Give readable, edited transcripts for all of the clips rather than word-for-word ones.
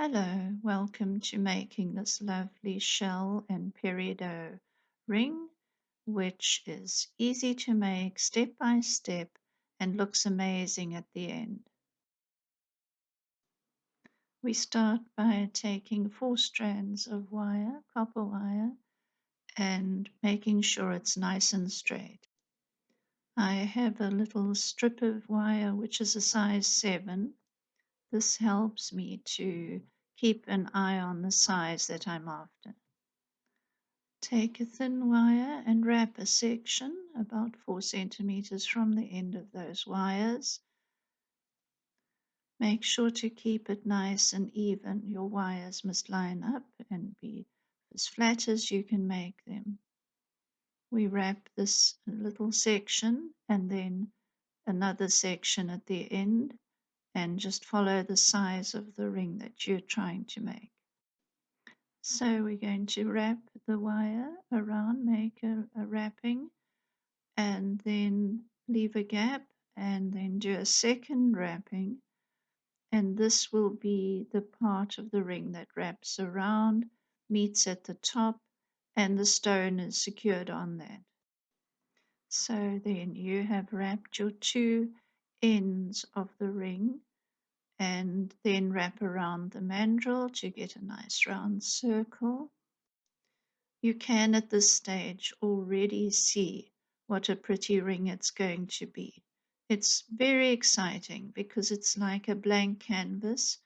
Hello, welcome to making this lovely shell and peridot ring, which is easy to make step by step and looks amazing at the end. We start by taking 4 strands of wire, copper wire, and making sure it's nice and straight. I have a little strip of wire which is a size 7. This helps me to keep an eye on the size that I'm after. Take a thin wire and wrap a section about 4 centimeters from the end of those wires. Make sure to keep it nice and even. Your wires must line up and be as flat as you can make them. We wrap this little section and then another section at the end and just follow the size of the ring that you're trying to make. So we're going to wrap the wire around, make a wrapping, and then leave a gap and then do a second wrapping, and this will be the part of the ring that wraps around, meets at the top, and the stone is secured on that. So then you have wrapped your 2 ends of the ring and then wrap around the mandrel to get a nice round circle. You can at this stage already see what a pretty ring it's going to be. It's very exciting because it's like a blank canvas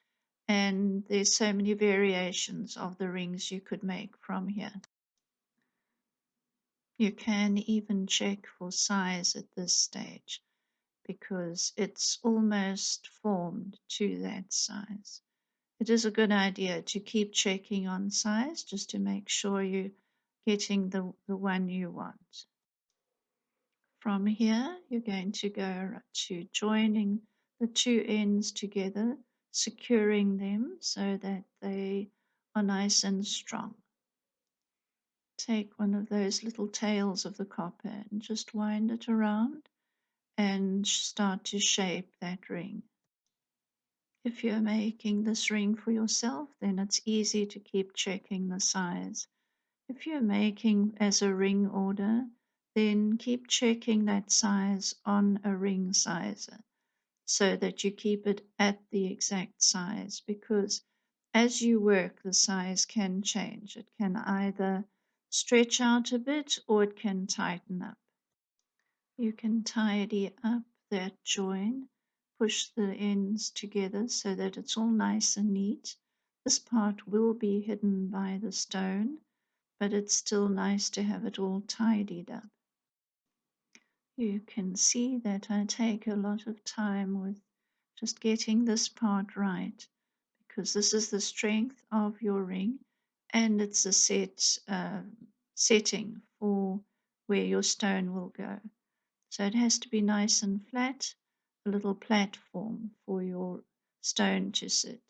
and there's so many variations of the rings you could make from here. You can even check for size at this stage because it's almost formed to that size. It is a good idea to keep checking on size just to make sure you're getting the one you want. From here, you're going to go to joining the 2 ends together, securing them so that they are nice and strong. Take one of those little tails of the copper and just wind it around and start to shape that ring. If you're making this ring for yourself, then it's easy to keep checking the size. If you're making as a ring order, then keep checking that size on a ring sizer so that you keep it at the exact size, because as you work, the size can change. It can either stretch out a bit or it can tighten up. You can tidy up that join, push the ends together so that it's all nice and neat. This part will be hidden by the stone, but it's still nice to have it all tidied up. You can see that I take a lot of time with just getting this part right, because this is the strength of your ring and it's a setting for where your stone will go. So it has to be nice and flat, a little platform for your stone to sit.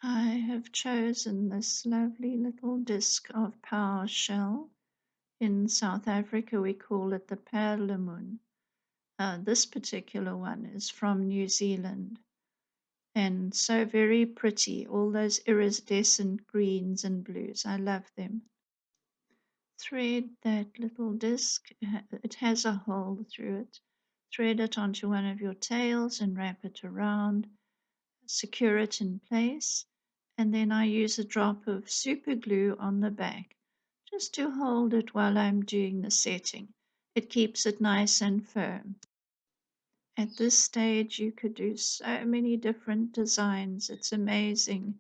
I have chosen this lovely little disc of Paua shell. In South Africa, we call it the perlemoen. This particular one is from New Zealand and so very pretty. All those iridescent greens and blues. I love them. Thread that little disc. It has a hole through it. Thread it onto one of your tails and wrap it around. Secure it in place. And then I use a drop of super glue on the back just to hold it while I'm doing the setting. It keeps it nice and firm. At this stage, you could do so many different designs. It's amazing.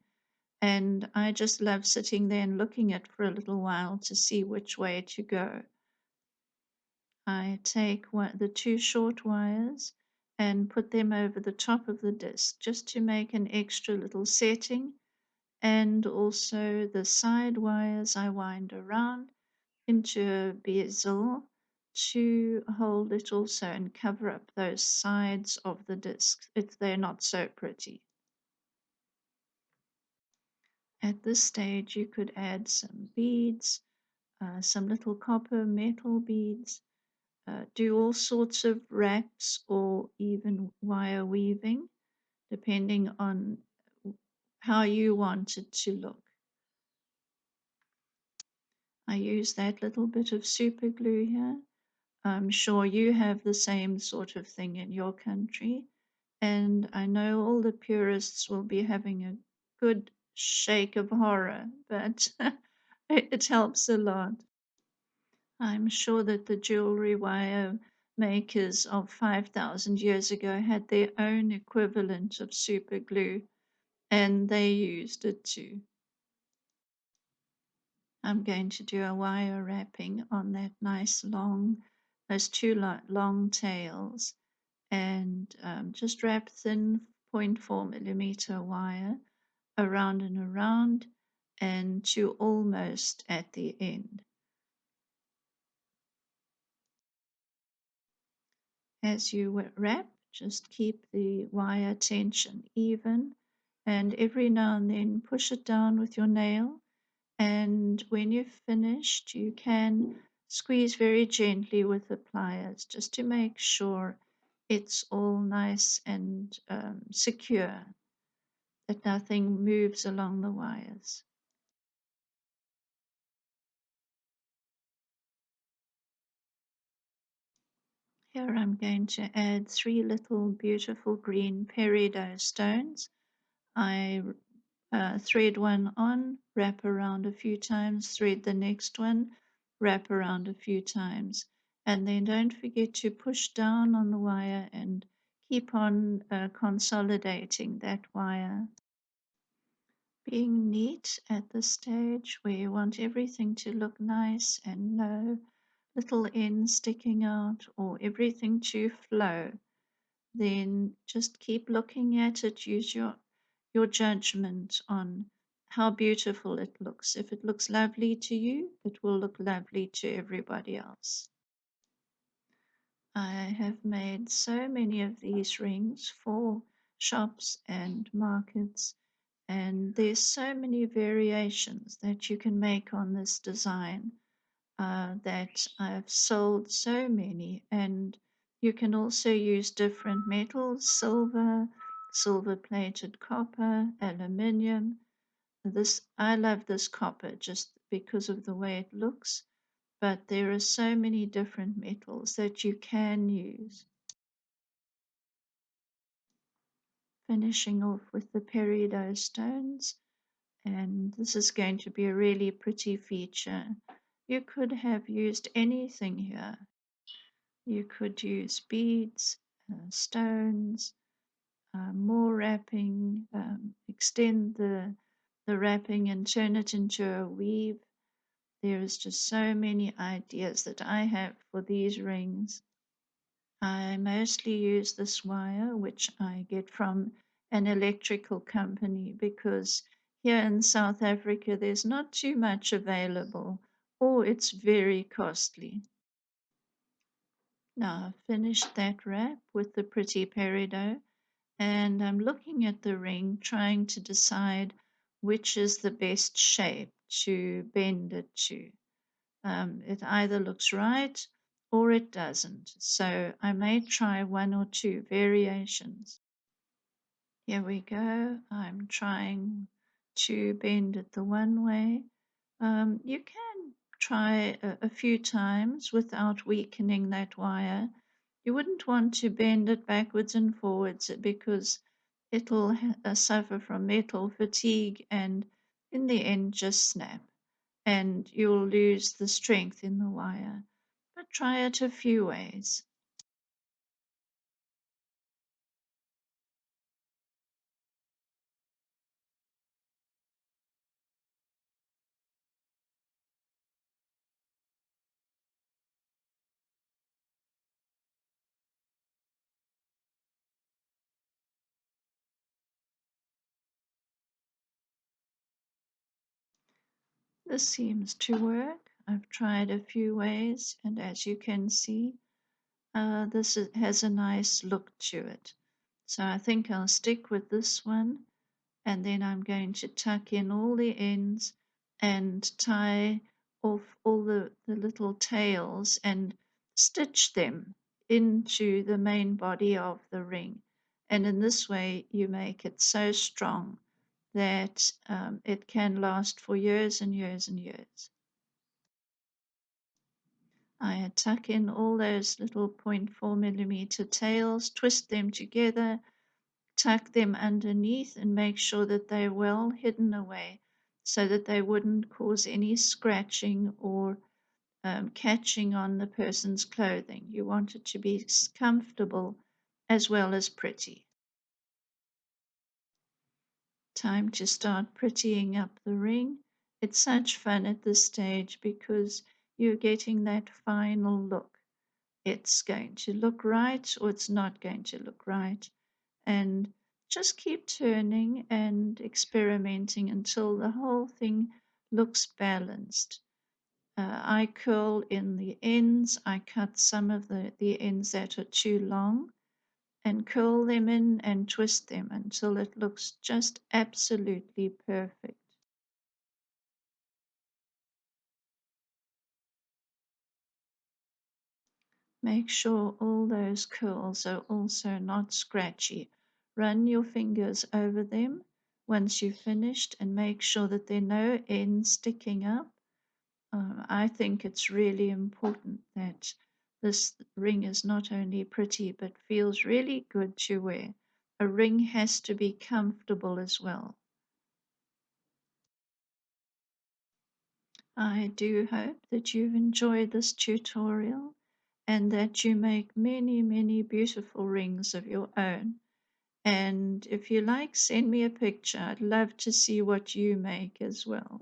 And I just love sitting there and looking at it for a little while to see which way to go. I take the 2 short wires and put them over the top of the disc just to make an extra little setting. And also the side wires I wind around into a bezel to hold it also and cover up those sides of the disc if they're not so pretty. At this stage, you could add some beads, some little copper metal beads, do all sorts of wraps or even wire weaving, depending on how you want it to look. I use that little bit of super glue here. I'm sure you have the same sort of thing in your country. And I know all the purists will be having a good shake of horror, but it helps a lot. I'm sure that the jewelry wire makers of 5,000 years ago had their own equivalent of super glue, and they used it too. I'm going to do a wire wrapping on that nice long, those two long tails, and just wrap thin 0.4 millimeter wire around and around and to almost at the end. As you wrap, just keep the wire tension even, and every now and then push it down with your nail. And when you've finished, you can squeeze very gently with the pliers just to make sure it's all nice and secure, that nothing moves along the wires. Here I'm going to add 3 little beautiful green peridot stones. I thread one on, wrap around a few times, thread the next one, wrap around a few times. And then don't forget to push down on the wire and keep on consolidating that wire. Being neat at this stage where you want everything to look nice and no little ends sticking out or everything to flow, then just keep looking at it. Use your judgment on how beautiful it looks. If it looks lovely to you, it will look lovely to everybody else. I have made so many of these rings for shops and markets, and there's so many variations that you can make on this design that I've sold so many. And you can also use different metals: silver, silver plated copper, aluminium. This I love this copper just because of the way it looks, but there are so many different metals that you can use. Finishing off with the peridot stones, and this is going to be a really pretty feature. You could have used anything here. You could use beads, stones, more wrapping, extend the wrapping and turn it into a weave. There's just so many ideas that I have for these rings. I mostly use this wire, which I get from an electrical company, because here in South Africa there's not too much available, or it's very costly. Now I've finished that wrap with the pretty peridot, and I'm looking at the ring, trying to decide which is the best shape to bend it to. It either looks right or it doesn't. So I may try one or two variations. Here we go. I'm trying to bend it the one way. You can try a few times without weakening that wire. You wouldn't want to bend it backwards and forwards because it'll suffer from metal fatigue and in the end just snap, and you'll lose the strength in the wire. But try it a few ways. This seems to work. I've tried a few ways, and as you can see, has a nice look to it. So I think I'll stick with this one, and then I'm going to tuck in all the ends and tie off all the little tails and stitch them into the main body of the ring. And in this way, you make it so strong that it can last for years and years and years. I tuck in all those little 0.4 millimeter tails, twist them together, tuck them underneath, and make sure that they're well hidden away so that they wouldn't cause any scratching or catching on the person's clothing. You want it to be comfortable as well as pretty. Time to start prettying up the ring. It's such fun at this stage because you're getting that final look. It's going to look right or it's not going to look right. And just keep turning and experimenting until the whole thing looks balanced. I curl in the ends. I cut some of the ends that are too long and curl them in and twist them until it looks just absolutely perfect. Make sure all those curls are also not scratchy. Run your fingers over them once you've finished and make sure that there are no ends sticking up. I think it's really important that this ring is not only pretty but feels really good to wear. A ring has to be comfortable as well. I do hope that you've enjoyed this tutorial and that you make many, many beautiful rings of your own. And if you like, send me a picture. I'd love to see what you make as well.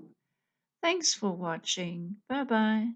Thanks for watching. Bye bye.